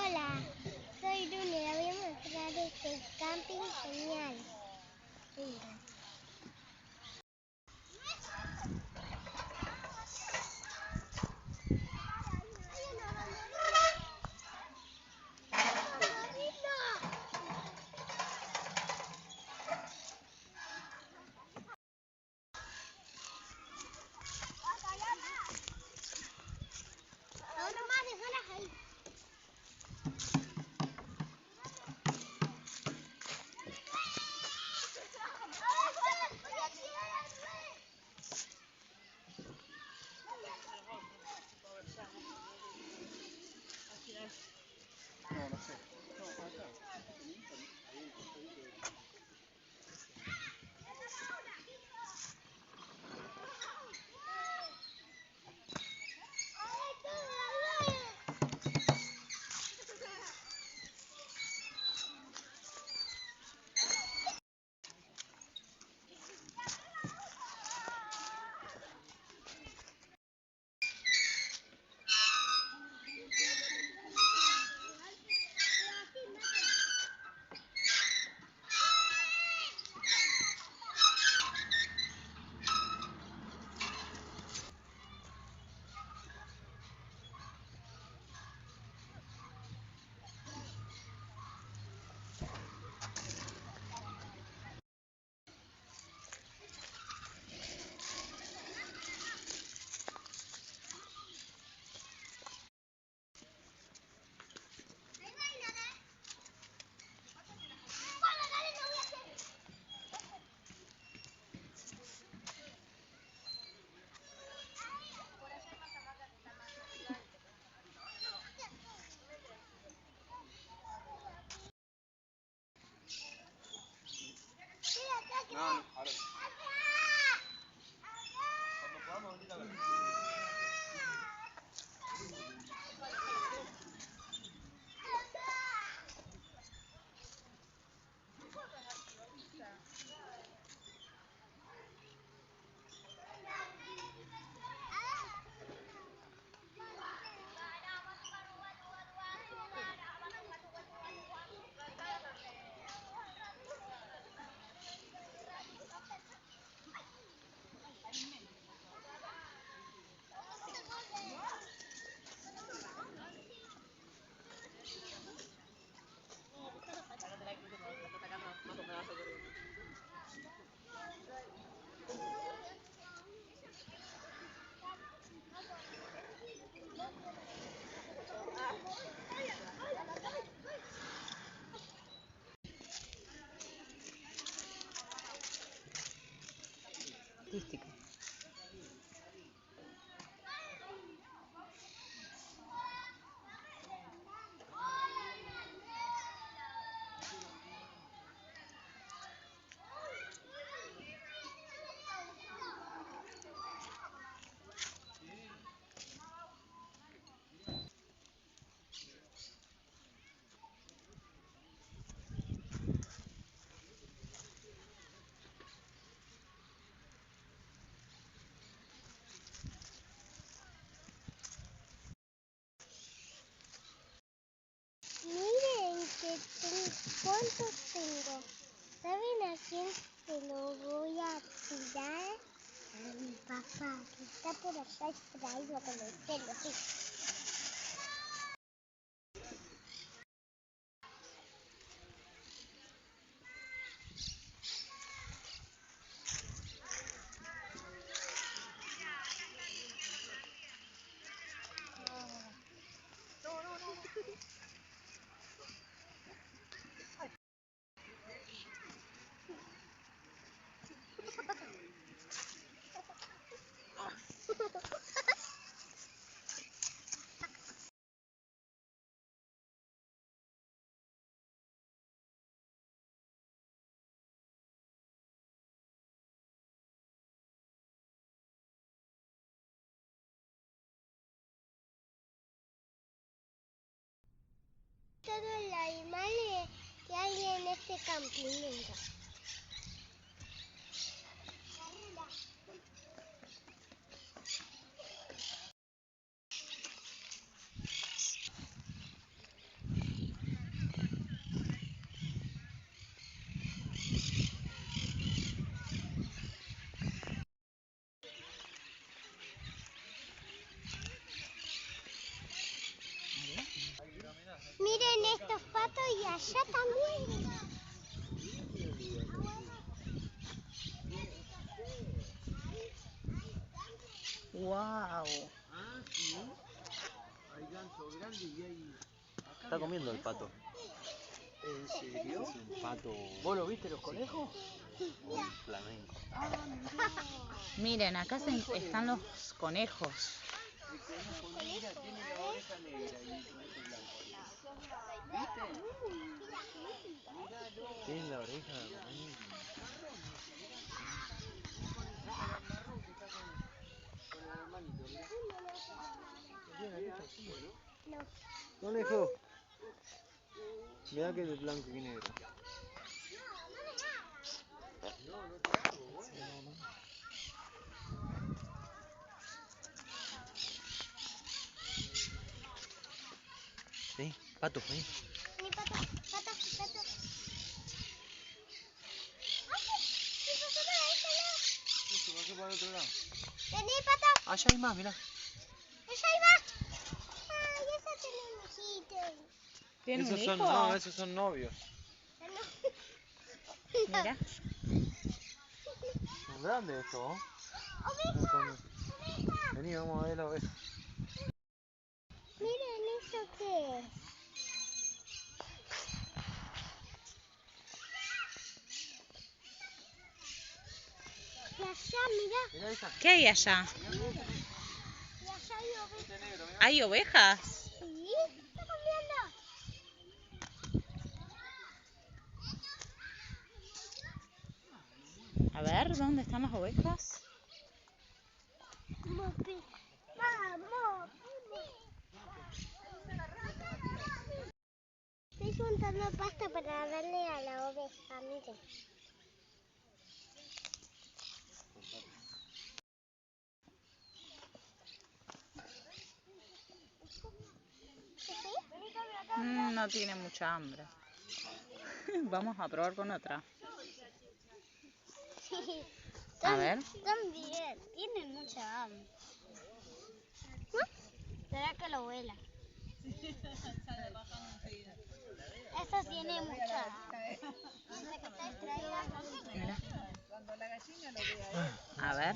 Hola, soy Dunia, voy a mostrar este camping genial. Mira. Ahora más, déjalas ahí. No, no sé. No, acá. No, ahora no. Cuando podamos venir a ver. Artística. Miren cuántos tengo. ¿Saben a quién se lo voy a tirar? A mi papá, que está por allá extraído con el pelo así. Todos los animales que hay en este camping. Miren estos patos y allá también. Wow. Está comiendo el pato. ¿En serio? Es un pato. ¿Vos lo viste los conejos? Un flamenco. Miren, acá están los conejos. El conejo, mira, tiene la oreja negra y el conejo blanco. Tiene la oreja. Con el hermanito, mirá. Conejo. Mirá que es blanco y negro. Vení, pato, vení. Vení, pato, pato, pato. ¡Ay! Se pasó para este lado. Se pasó para el otro lado. Vení, pato. Allá hay más, mirá. Allá ahí va. Ay, esa tiene un hijito. ¿Tiene un Esos hijo? son, no, esos son novios. Mira. Son grandes estos, ¿no? Oveja, oveja. Vení, vamos a ver la oveja. Miren eso que es. Y allá, mirá. Mirá esa. ¿Qué hay allá? Y allá hay ovejas. ¿Hay ovejas? Sí, está comiendo. A ver, ¿dónde están las ovejas? Vamos. Estoy juntando pasta para darle a la oveja, miren. No tiene mucha hambre. Vamos a probar con otra. A ver. También, tiene mucha hambre. ¿Será que lo vuela? Esa tiene mucha hambre. Dice que está distraída. Mira. A ver.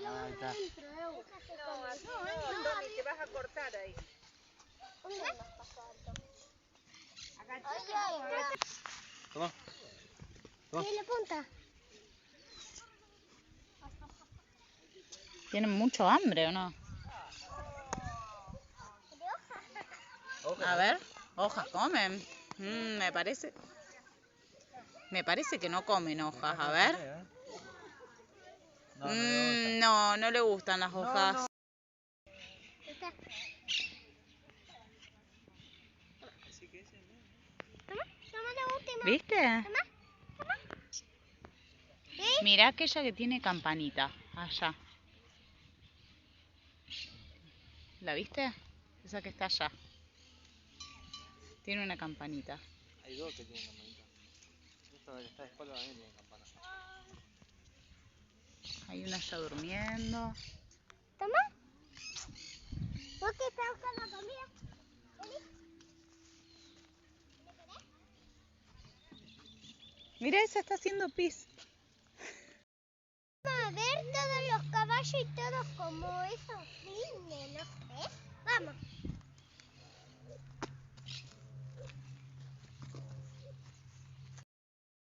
Ahí está. Te vas a cortar ahí. Toma. Toma. ¿Qué le punta? ¿Tienen mucho hambre o no? A ver. ¿Hojas comen? Me parece que no comen hojas. A ver. No le gustan las hojas. Toma la última. ¿Viste? Toma. Mirá aquella que tiene campanita. Allá. ¿La viste? Esa que está allá. Tiene una campanita. Hay dos que tienen campanita. Esta que está de espalda también tiene campana. Hay una allá durmiendo. Toma. ¿Vos que estás buscando comida? Mira, esa está haciendo pis. Vamos a ver todos los caballos y todos como esos fines, ¿no sé? Vamos.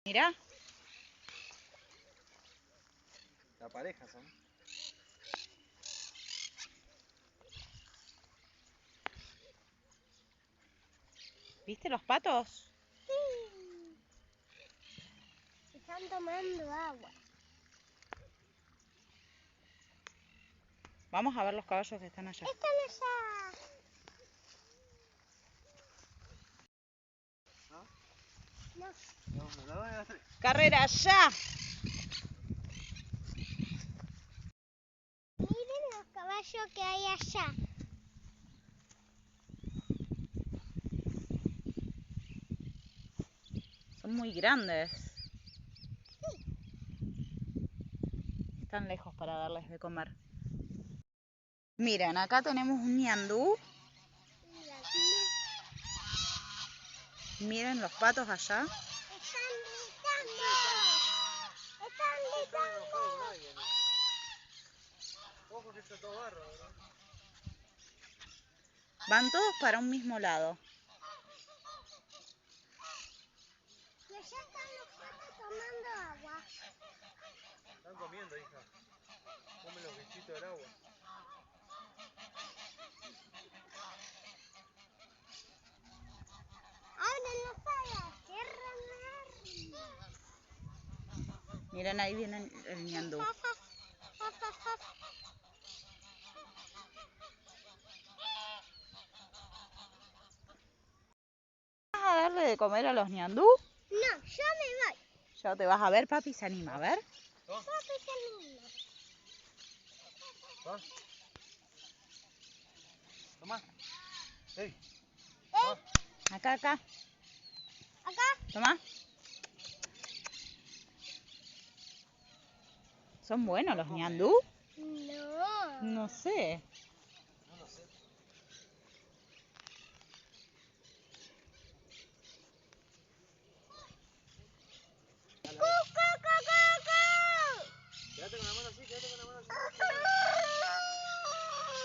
Mira. La pareja son. ¿Viste los patos? Sí. Están tomando agua. Vamos a ver los caballos que están allá. Están allá. No. No, la 2 y la 3. ¡Carrera ya! Miren los caballos que hay allá. Son muy grandes. Están lejos para darles de comer. Miren, acá tenemos un ñandú. Y aquí Miren los patos allá. están gritando. Están gritando. Ojo que está todo barro, ¿verdad? Van todos para un mismo lado. Y allá están los patos tomando agua. Están comiendo, hija. Comen los bichitos del agua. Abren las alas, cierran las. Miren, ahí viene el ñandú. ¿Vas a darle de comer a los ñandú? No, yo me voy. Ya te vas a ver, papi se anima. A ver. Papi se anima. ¿Va? Toma. Ey. Acá, acá. Acá. Toma. ¿Son buenos los ñandú? No. No sé. No lo sé. Quédate con la mano así, quédate con la mano así.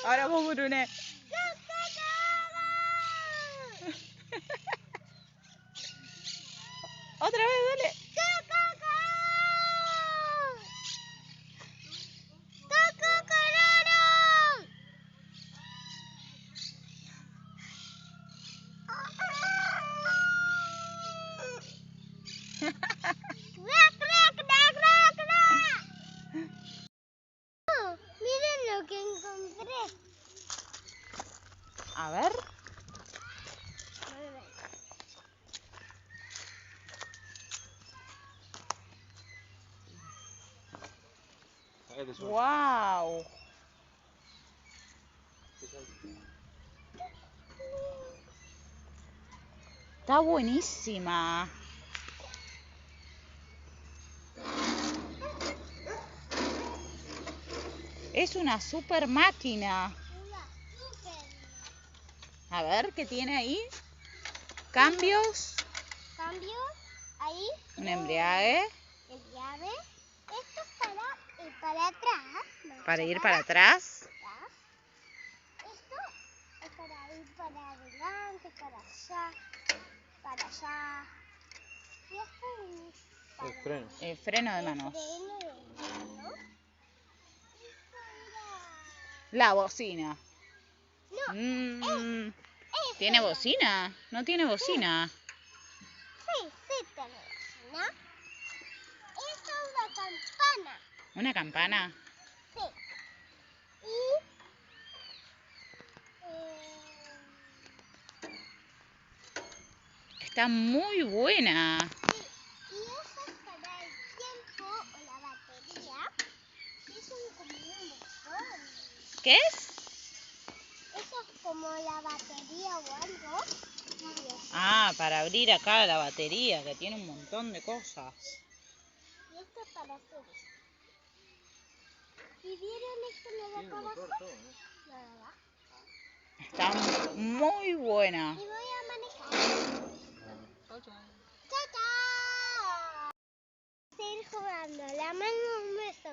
Ahora vos, Bruné. Otra vez, dale. Miren lo que encontré. A ver. Cállate, suave. Wow. Está buenísima. Es una super máquina. A ver, ¿qué tiene ahí? Cambios. Cambio. Ahí. Un embriague. El llave. Esto es para ir para atrás. Para ir para atrás. Esto es para ir para adelante, para allá, para allá. Y esto es para El freno. El freno de el manos. freno de mano. Esto La bocina. era... No, Mm, eso ¿Tiene era. bocina? No tiene bocina. Sí, sí tiene bocina. Esto es una campana. ¿Una campana? Sí. Y... Está muy buena. sí, y eso es para el tiempo o la batería. Eso es como un botón. ¿Qué es? Eso es como la batería o algo. Ah, para abrir acá la batería, que tiene un montón de cosas. Y esto es para hacer esto. ¿Y vieron esto lo de Tiene acá un motor abajo? todo, ¿eh? Lo de abajo. Está muy buena. Y voy a manejar. Chao, chao. Seguir jugando. La mano un beso.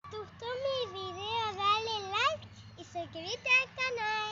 ¿Te gustó mi video? Dale like y suscríbete al canal.